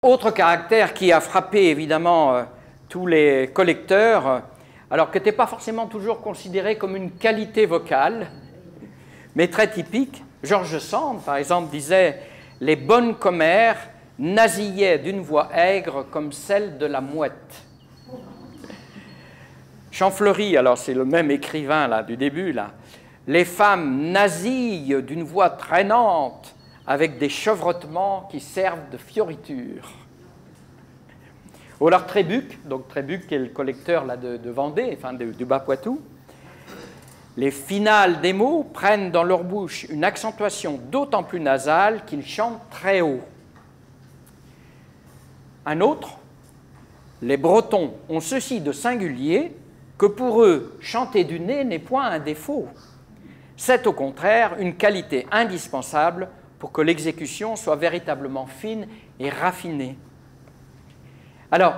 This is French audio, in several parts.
Autre caractère qui a frappé évidemment tous les collecteurs, alors que n'était pas forcément toujours considéré comme une qualité vocale, mais très typique. George Sand, par exemple, disait « Les bonnes commères nasillaient d'une voix aigre comme celle de la mouette ». Champfleury, alors c'est le même écrivain là, du début, là. « Les femmes nasillent d'une voix traînante avec des chevrotements qui servent de fioritures. » Ou alors Trébuc, donc Trébuc qui est le collecteur là, de Vendée, enfin du Bas-Poitou. Les finales des mots prennent dans leur bouche une accentuation d'autant plus nasale qu'ils chantent très haut. Un autre, les Bretons ont ceci de singulier que pour eux, chanter du nez n'est point un défaut. C'est au contraire une qualité indispensable pour que l'exécution soit véritablement fine et raffinée. Alors,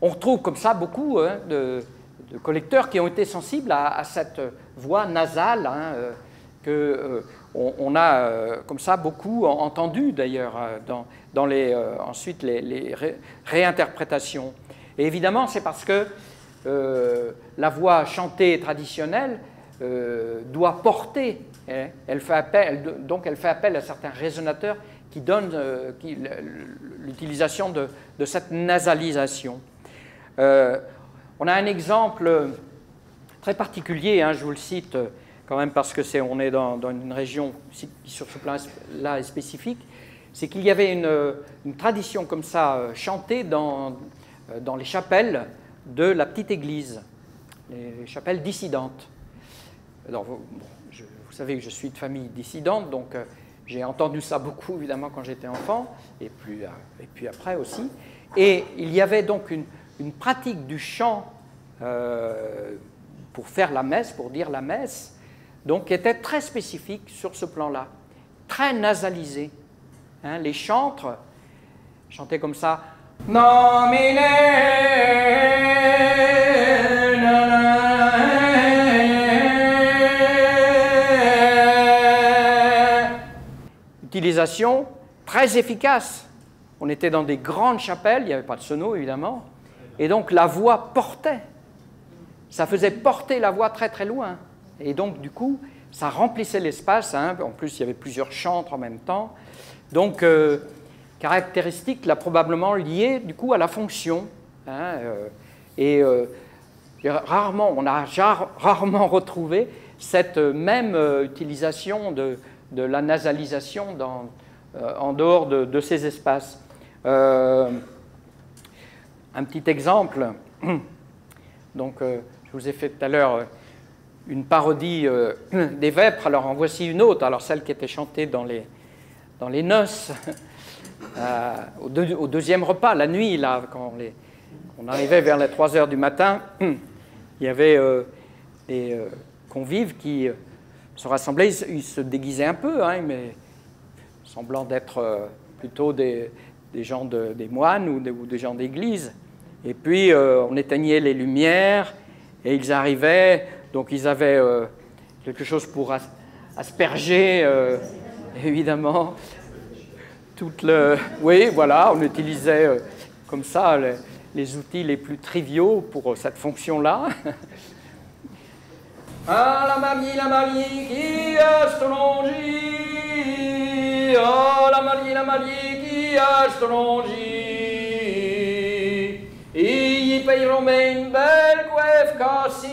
on retrouve comme ça beaucoup de collecteurs qui ont été sensibles à cette voix nasale qu'on a comme ça beaucoup entendu d'ailleurs dans ensuite les réinterprétations. Et évidemment, c'est parce que la voix chantée traditionnelle doit porter, donc elle fait appel à certains résonateurs qui donnent l'utilisation de cette nasalisation. On a un exemple très particulier, je vous le cite quand même parce que on est dans une région qui sur ce plan-là est spécifique, c'est qu'il y avait une tradition comme ça chantée dans les chapelles de la petite église, les chapelles dissidentes. Alors, vous savez que je suis de famille dissidente, donc j'ai entendu ça beaucoup évidemment quand j'étais enfant, et puis après aussi. Et il y avait donc une pratique du chant pour faire la messe, pour dire la messe, donc qui était très spécifique sur ce plan-là, très nasalisé. Les chantres chantaient comme ça. Utilisation très efficace. On était dans des grandes chapelles, il n'y avait pas de sono évidemment, et donc la voix portait. Ça faisait porter la voix très très loin. Et donc du coup, ça remplissait l'espace. En plus, il y avait plusieurs chantres en même temps. Donc, caractéristique là probablement liée du coup à la fonction. On a rarement retrouvé cette même utilisation de la nasalisation en dehors de ces espaces. Un petit exemple, donc je vous ai fait tout à l'heure une parodie des vêpres, alors en voici une autre, alors celle qui était chantée dans les noces, au deuxième repas, la nuit, là, quand on arrivait vers les 3 heures du matin, il y avait des convives qui se rassemblaient, ils se déguisaient un peu, mais semblant d'être plutôt des gens des moines ou des gens d'église. Et puis on éteignait les lumières et ils arrivaient, donc ils avaient quelque chose pour asperger, évidemment, oui, voilà, on utilisait comme ça les outils les plus triviaux pour cette fonction-là. Ah, la mariée qui astrologie, oh, la mariée qui astrologie, ils payeront bien une belle coiffe cassée,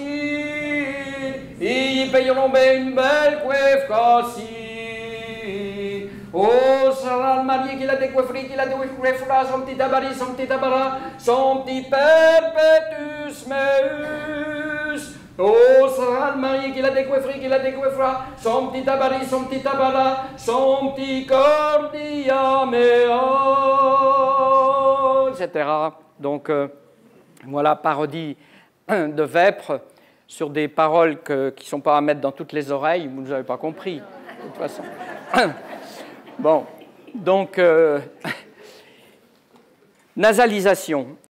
ils payeront bien une belle coiffe cassée. Oh, sera le marié qui l'a décoiffé, qui l'a décoiffera, son petit tabari, son petit tabara, son petit perpétus meus. Oh, sera le marié qui l'a décoiffé, qui la décoiffera, son petit tabari, son petit tabara, son petit cordiamea, etc. Donc, voilà, parodie de vêpres sur des paroles qui ne sont pas à mettre dans toutes les oreilles, vous ne avez pas compris, de toute façon. Bon, donc, nasalisation.